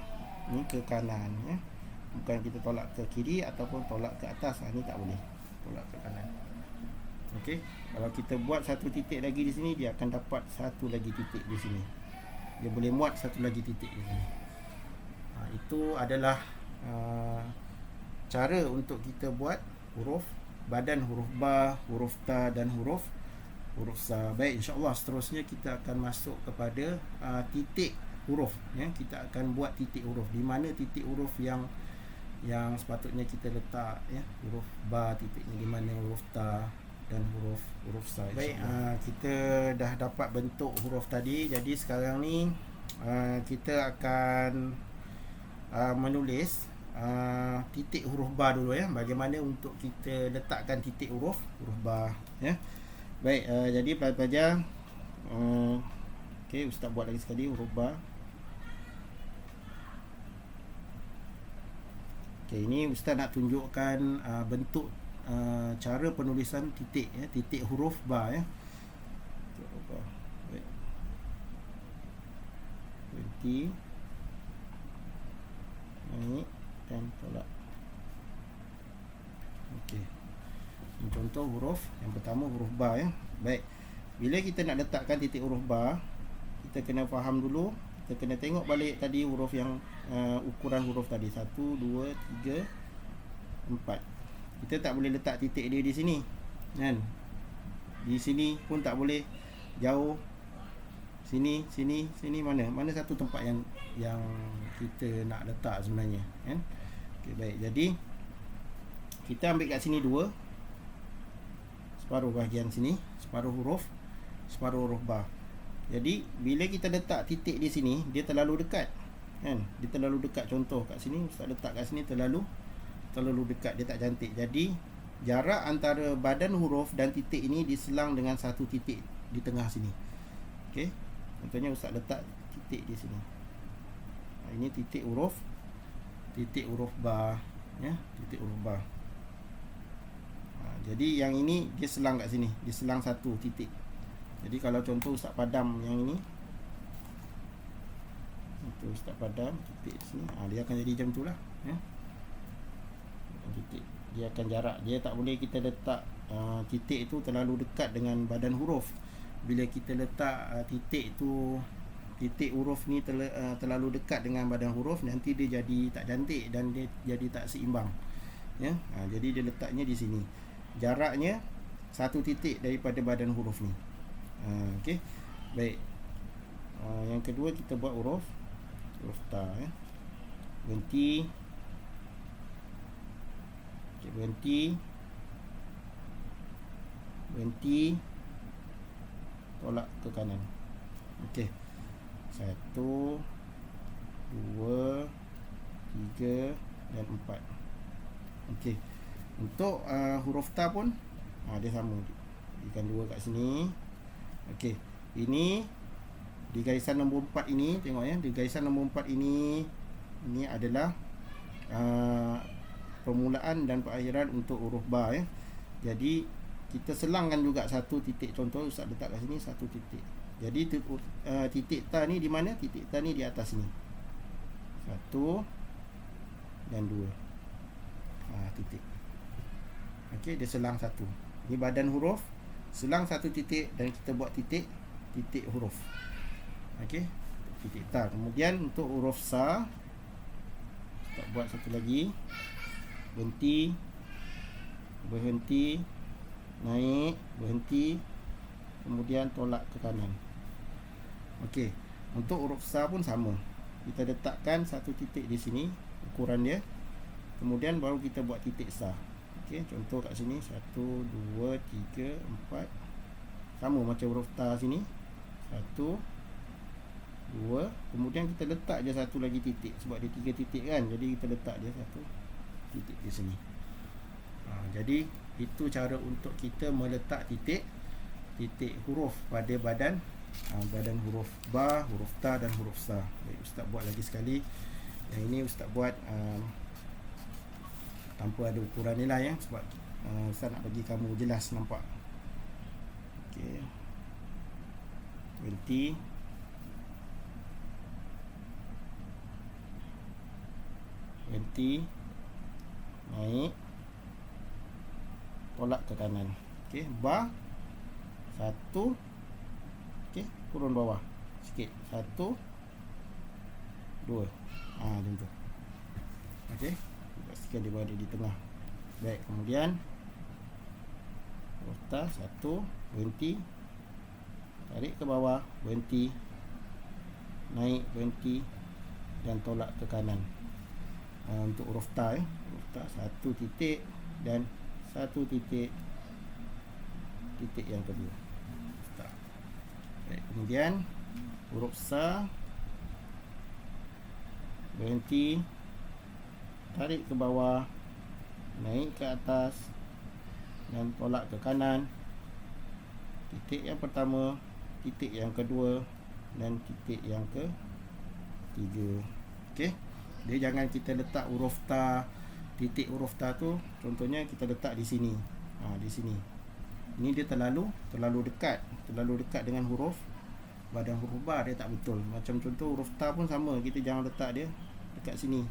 ni ke kanan ya. Bukan kita tolak ke kiri ataupun tolak ke atas. Ni tak boleh. Tolak ke kanan. Okey. Kalau kita buat satu titik lagi di sini, dia akan dapat satu lagi titik di sini. Dia boleh muat satu lagi titik di sini. Itu adalah cara untuk kita buat huruf badan huruf ba, huruf ta dan huruf sa. Baik, insya-Allah seterusnya kita akan masuk kepada titik huruf ya. Kita akan buat titik huruf. Di mana titik huruf yang sepatutnya kita letak ya. Huruf ba titiknya di mana, huruf ta dan huruf sa. Baik, kita dah dapat bentuk huruf tadi. Jadi sekarang ni kita akan menulis titik huruf ba dulu ya. Bagaimana untuk kita letakkan titik huruf ba ya. Baik, jadi pelajar okey, Ustaz buat lagi sekali huruf ba. Okey, ini Ustaz nak tunjukkan bentuk cara penulisan titik ya, titik huruf ba ya. Baik. Berhenti. Naik dan tolak. Okey. Ini contoh huruf yang pertama, huruf ba ya. Baik. Bila kita nak letakkan titik huruf ba, kita kena faham dulu, kita kena tengok balik tadi huruf yang ukuran huruf tadi 1 2 3 4. Kita tak boleh letak titik dia di sini. Kan? Di sini pun tak boleh. Jauh. Sini mana? Mana satu tempat yang kita nak letak sebenarnya, kan? Okey, baik. Jadi kita ambil kat sini 2. Separuh bahagian sini, separuh huruf ba. Jadi bila kita letak titik di sini, dia terlalu dekat. Kan? Dia terlalu dekat. Contoh kat sini, Ustaz letak kat sini terlalu dekat, dia tak cantik. Jadi jarak antara badan huruf dan titik ini diselang dengan satu titik di tengah sini. Okey. Contohnya Ustaz letak titik di sini. Ini titik huruf ba ya, titik huruf ba. Jadi yang ini dia selang kat sini, dia selang satu titik. Jadi kalau contoh Ustaz padam yang ini, itu Ustaz padam titik di sini, dia akan jadi macam itulah ya. Titik dia akan jarak, dia tak boleh kita letak titik itu terlalu dekat dengan badan huruf. Bila kita letak titik huruf ni terlalu dekat dengan badan huruf, nanti dia jadi tak cantik dan dia jadi tak seimbang ya. Jadi dia letaknya di sini, jaraknya satu titik daripada badan huruf ni. Okey. Baik. Yang kedua kita buat huruf ta ya. Berhenti. Okey, berhenti. Berhenti. Tolak ke kanan. Okey. 1 2 3 dan 4. Okey. Untuk huruf ta pun dia sama. Berikan 2 kat sini. Okey. Ini di garisan nombor 4 ini, tengok ya, di garisan nombor 4 ini adalah permulaan dan perakhiran untuk huruf ba ya. Jadi kita selangkan juga satu titik. Contoh Ustaz letak kat sini satu titik. Jadi titik ta ni di mana? Titik ta ni di atas ni. 1 dan 2. Titik. Okey, dia selang satu. Ni badan huruf, selang satu titik dan kita buat titik huruf. Okey, titik ta. Kemudian untuk huruf sa, kita buat satu lagi. Berhenti. Berhenti. Naik, berhenti. Kemudian tolak ke kanan. Okey, untuk huruf sa pun sama. Kita letakkan satu titik di sini, ukuran dia. Kemudian baru kita buat titik sa. Okey, contoh kat sini 1 2 3 4. Sama macam huruf ta sini. 1 2, kemudian kita letak je satu lagi titik sebab dia 3 titik kan. Jadi kita letak dia satu titik di sini. Jadi itu cara untuk kita meletak titik huruf pada badan huruf ba, huruf ta dan huruf sa. Baik, Ustaz buat lagi sekali. Yang ini Ustaz buat tanpa ada ukuran ni lah ya, sebab Ustaz nak bagi kamu jelas nampak. Okey. Berhenti. Berhenti. Naik. Tolak ke kanan. Okey, ba 1. Okey, turun bawah sikit. 1 2. Macam tu. Okey, pastikan dia berada di tengah. Baik, kemudian huruf ta 1, berhenti. Tarik ke bawah, berhenti. Naik, berhenti dan tolak ke kanan. Untuk huruf ta huruf ta satu titik dan satu titik yang kedua. Baik, kemudian huruf sa, berhenti, tarik ke bawah, naik ke atas dan tolak ke kanan. Titik yang pertama, titik yang kedua dan titik yang ketiga. Okey. Dia jangan kita letak huruf ta, titik huruf ta tu contohnya kita letak di sini. Di sini. Ini dia terlalu dekat dengan huruf badan huruf ba, dia tak betul. Macam contoh huruf ta pun sama, kita jangan letak dia dekat sini.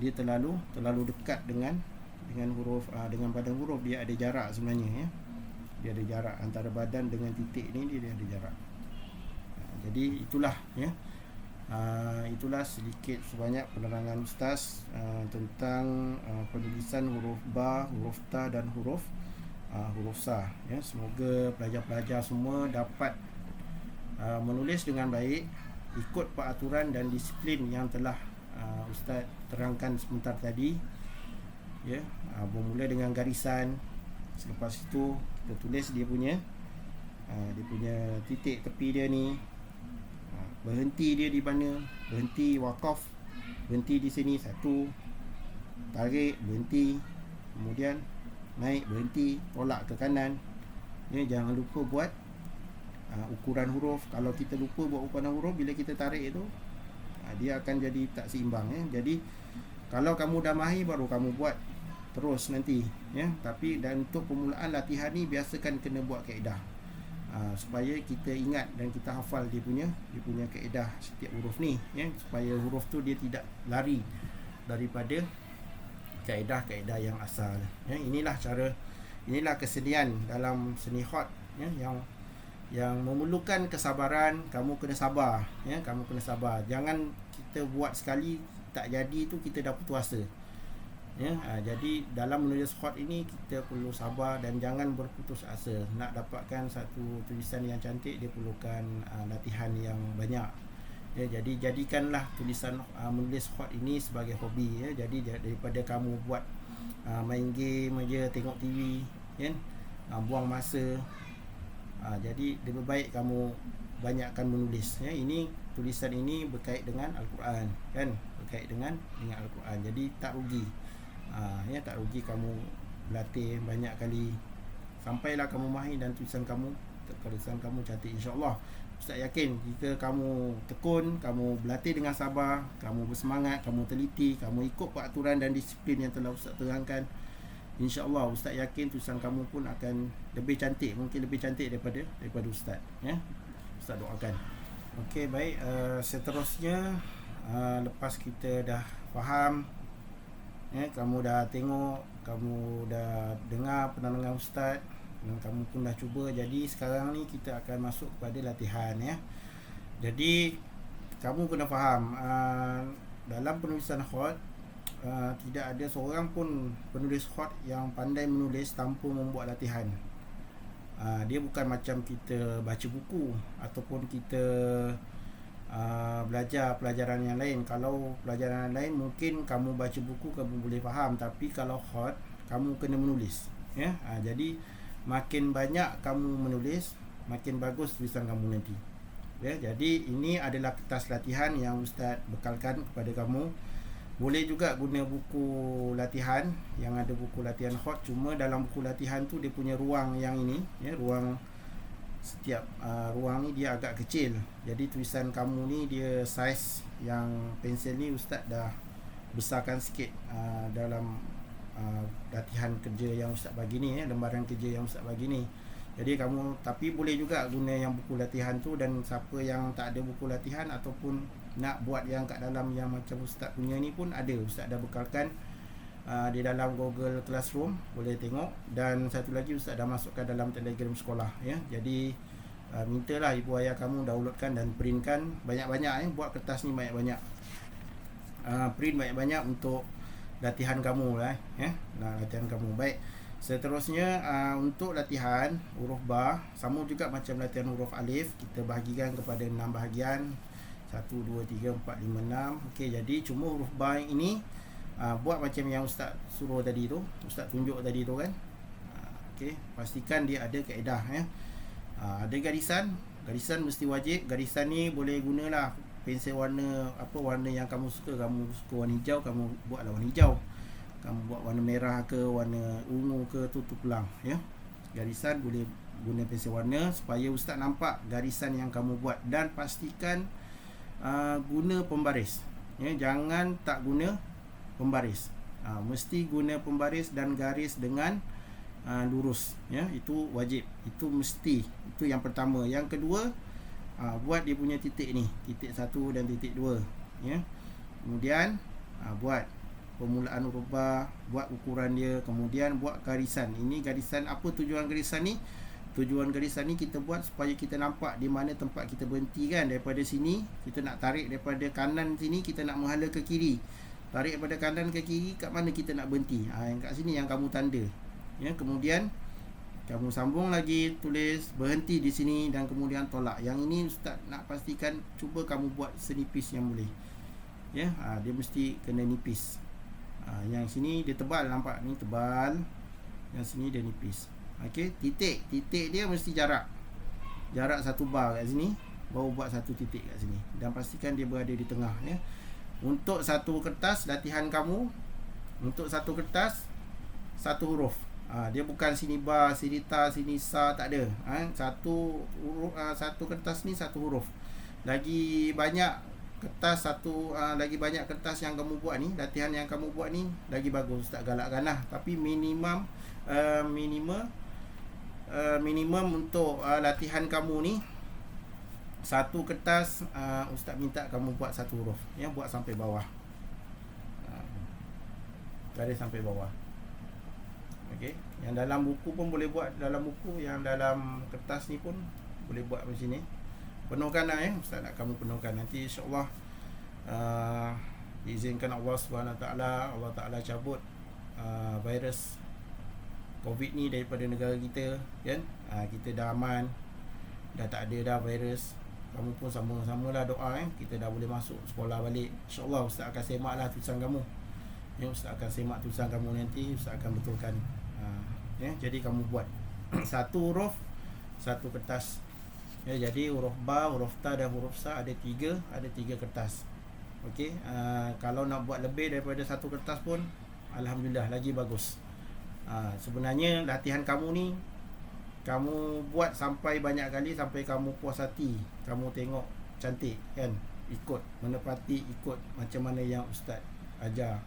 Dia terlalu dekat dengan huruf dengan badan huruf. Dia ada jarak sebenarnya ya. Dia ada jarak antara badan dengan titik ni, dia ada jarak. Jadi itulah ya. Itulah sedikit sebanyak penerangan Ustaz tentang penulisan huruf ba, huruf ta dan huruf sa ya. Semoga pelajar-pelajar semua dapat menulis dengan baik, ikut peraturan dan disiplin yang telah Ustaz terangkan sebentar tadi ya. Bermula dengan garisan, selepas itu kita tulis dia punya titik tepi dia ni. Berhenti dia di mana? Berhenti wakaf. Berhenti di sini 1. Tarik, berhenti. Kemudian naik, berhenti, tolak ke kanan. Ya, jangan lupa buat ukuran huruf. Kalau kita lupa buat ukuran huruf, bila kita tarik itu dia akan jadi tak seimbang ya. Jadi kalau kamu dah mahir baru kamu buat terus nanti ya. Tapi dan untuk permulaan latihan ni biasakan kena buat kaedah. Supaya kita ingat dan kita hafal dia punya kaedah setiap huruf ni ya, supaya huruf tu dia tidak lari daripada kaedah-kaedah yang asal ya. Inilah kesenian dalam seni khat ya, yang memerlukan kesabaran. Kamu kena sabar ya, jangan kita buat sekali tak jadi tu kita dah putus asa Ya, jadi dalam menulis khat ini kita perlu sabar dan jangan berputus asa. Nak dapatkan satu tulisan yang cantik, dia perlukan latihan yang banyak. Ya, jadi jadikanlah tulisan menulis khat ini sebagai hobi ya. Jadi daripada kamu buat main game aja, tengok TV kan, buang masa. Jadi lebih baik kamu banyakkan menulis ya. Ini tulisan ini berkait dengan Al-Quran kan, berkait dengan Al-Quran. Jadi tak rugi. Ya, tak rugi kamu berlatih banyak kali sampailah kamu mahir dan tulisan kamu cantik, insya-Allah. Ustaz yakin jika kamu tekun, kamu berlatih dengan sabar, kamu bersemangat, kamu teliti, kamu ikut peraturan dan disiplin yang telah Ustaz terangkan, insya-Allah Ustaz yakin tulisan kamu pun akan lebih cantik, mungkin lebih cantik daripada Ustaz ya. Ustaz doakan. Okey, baik, seterusnya lepas kita dah faham ya, kamu dah tengok, kamu dah dengar penerangan Ustaz dan kamu pun dah cuba. Jadi sekarang ni kita akan masuk kepada latihan ya. Jadi kamu kena faham, dalam penulisan khat tidak ada seorang pun penulis khat yang pandai menulis tanpa membuat latihan. Dia bukan macam kita baca buku ataupun kita belajar pelajaran yang lain. Kalau pelajaran yang lain mungkin kamu baca buku kamu boleh faham, tapi kalau khat kamu kena menulis ya. Jadi makin banyak kamu menulis, makin bagus tulisan kamu nanti ya. Jadi ini adalah kertas latihan yang Ustaz bekalkan kepada kamu. Boleh juga guna buku latihan yang ada buku latihan khat, cuma dalam buku latihan tu dia punya ruang yang ini ya, ruang setiap ruang ni dia agak kecil. Jadi tulisan kamu ni dia saiz yang pensel ni Ustaz dah besarkan sikit dalam latihan kerja yang Ustaz bagi ni ya, lembaran kerja yang Ustaz bagi ni. Jadi kamu tapi boleh juga guna yang buku latihan tu, dan siapa yang tak ada buku latihan ataupun nak buat yang kat dalam yang macam Ustaz punya ni pun ada, Ustaz dah bekalkan di dalam Google Classroom, boleh tengok. Dan satu lagi Ustaz dah masukkan dalam Telegram sekolah ya. Jadi mintalah ibu ayah kamu downloadkan dan printkan banyak-banyak ya, buat kertas ni banyak-banyak, print banyak-banyak untuk latihan kamu lah ya. Latihan kamu. Baik, seterusnya untuk latihan huruf ba sama juga macam latihan huruf alif, kita bahagikan kepada 6 bahagian, 1, 2, 3, 4, 5, 6. Okey, jadi cuma huruf ba ini buat macam yang Ustaz suruh tadi tu, Ustaz tunjuk tadi tu kan. Okey, pastikan dia ada kaedah ya. Ada garisan mesti wajib. Garisan ni boleh gunalah pensel warna apa, warna yang kamu suka. Kamu suka warna hijau, kamu buatlah warna hijau. Kamu buat warna merah ke, warna ungu ke, tu pelang ya. Garisan boleh guna pensel warna supaya Ustaz nampak garisan yang kamu buat, dan pastikan guna pembaris ya, jangan tak guna pembaris. Mesti guna pembaris dan garis dengan lurus ya, itu wajib, itu mesti. Itu yang pertama. Yang kedua, buat dia punya titik ni, titik 1 dan titik 2 ya. Kemudian buat permulaan huruf ba, buat ukuran dia, kemudian buat garisan. Ini garisan, apa tujuan garisan ni? Tujuan garisan ni kita buat supaya kita nampak di mana tempat kita berhenti kan. Daripada sini kita nak tarik daripada kanan sini, kita nak menghala ke kiri. Tarik daripada kanan ke kiri, kat mana kita nak berhenti? Yang kat sini yang kamu tanda. Ya, kemudian kamu sambung lagi, tulis berhenti di sini dan kemudian tolak. Yang ini Ustaz nak pastikan cuba kamu buat senipis yang boleh. Ya, dia mesti kena nipis. Yang sini dia tebal, nampak ni tebal. Yang sini dia nipis. Okey, titik dia mesti jarak 1 bar kat sini, baru buat 1 titik kat sini, dan pastikan dia berada di tengah ya. Untuk satu kertas latihan kamu, untuk satu kertas 1 huruf. Dia bukan sini bar, sini ta, sini sa, tak ada. Satu huruf, satu kertas ni 1 huruf. Lagi banyak kertas lagi banyak kertas yang kamu buat ni, latihan yang kamu buat ni lagi bagus. Tak galakkan lah, tapi minimum untuk latihan kamu ni, satu kertas Ustaz minta kamu buat 1 huruf ya, buat sampai bawah, garis sampai bawah. Okey, yang dalam buku pun boleh buat, dalam buku yang dalam kertas ni pun boleh buat macam ni. Penuhkan ya, Ustaz nak kamu penuhkan. Nanti insya-Allah diizinkan Allah Subhanahu Wa Taala, Allah Taala cabut virus COVID ni daripada negara kita, kan? Kita dah aman, dah tak ada dah virus. Kamu pun sama-samalah doa, kita dah boleh masuk sekolah balik. InsyaAllah Ustaz akan semaklah tulisan kamu. Ustaz akan semak tulisan kamu nanti, Ustaz akan betulkan. Jadi kamu buat satu huruf, satu kertas. Jadi huruf ba, huruf ta dan huruf sa ada tiga kertas. Okey, kalau nak buat lebih daripada satu kertas pun alhamdulillah lagi bagus. Sebenarnya latihan kamu ni kamu buat sampai banyak kali sampai kamu puas hati, kamu tengok cantik, kan? Ikut, menepati ikut macam mana yang ustaz ajar,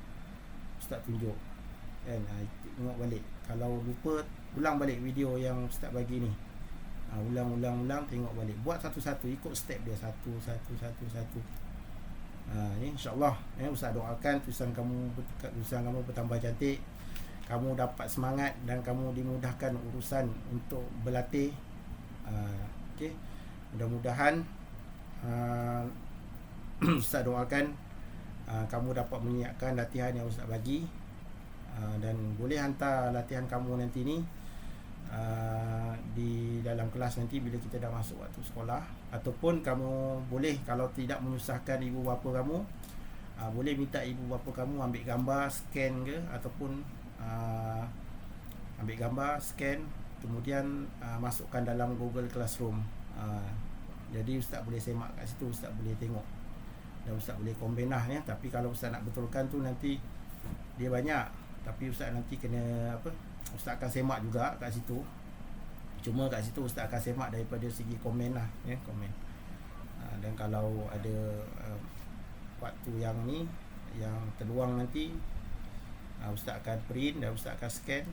ustaz tunjuk, kan? Tengok balik. Kalau lupa, ulang balik video yang ustaz bagi ni. Ulang, tengok balik. Buat satu-satu, ikut step dia, satu. InsyaAllah, ustaz doakan tulisan kamu bertambah cantik, kamu dapat semangat dan kamu dimudahkan urusan untuk berlatih. Okey, mudah-mudahan ustaz doakan kamu dapat menyiapkan latihan yang ustaz bagi, dan boleh hantar latihan kamu nanti ni di dalam kelas nanti bila kita dah masuk waktu sekolah. Ataupun kamu boleh, kalau tidak menyusahkan ibu bapa kamu, boleh minta ibu bapa kamu ambil gambar, scan ke, ataupun ambil gambar, scan, kemudian masukkan dalam Google Classroom. Jadi ustaz boleh semak kat situ, ustaz boleh tengok dan ustaz boleh kombinah, Tapi kalau ustaz nak betulkan tu nanti dia banyak, tapi ustaz nanti kena ustaz akan semak juga kat situ. Cuma kat situ ustaz akan semak daripada segi komen lah, komen. Dan kalau ada waktu yang ni yang terluang nanti, ustaz akan print dan ustaz akan scan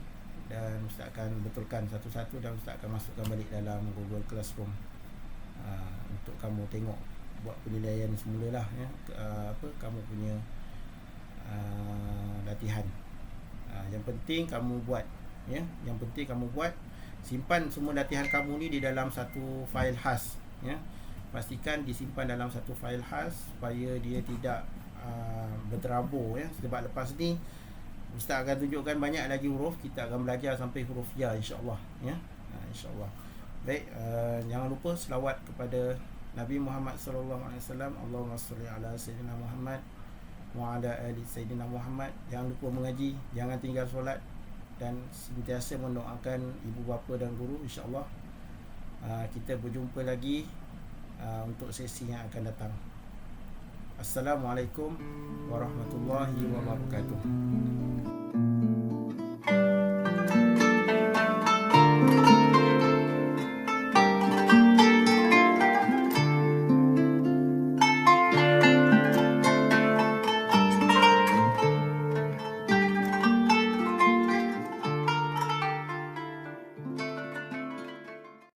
dan ustaz akan betulkan satu-satu dan ustaz akan masukkan balik dalam Google Classroom untuk kamu tengok, buat penilaian semula lah, kamu punya latihan. Yang penting kamu buat, yang penting kamu buat. Simpan semua latihan kamu ni di dalam satu fail khas, pastikan disimpan dalam satu fail khas supaya dia tidak berterabur, sebab lepas ni ustaz akan tunjukkan banyak lagi huruf, kita akan belajar sampai huruf ya, insya-Allah, insya-Allah. Baik, jangan lupa selawat kepada Nabi Muhammad sallallahu alaihi wasallam. Allahumma shalli ala sayyidina Muhammad wa ala ali sayyidina Muhammad. Jangan lupa mengaji, jangan tinggal solat, dan sentiasa mendoakan ibu bapa dan guru. InsyaAllah kita berjumpa lagi untuk sesi yang akan datang. Assalamualaikum warahmatullahi wabarakatuh.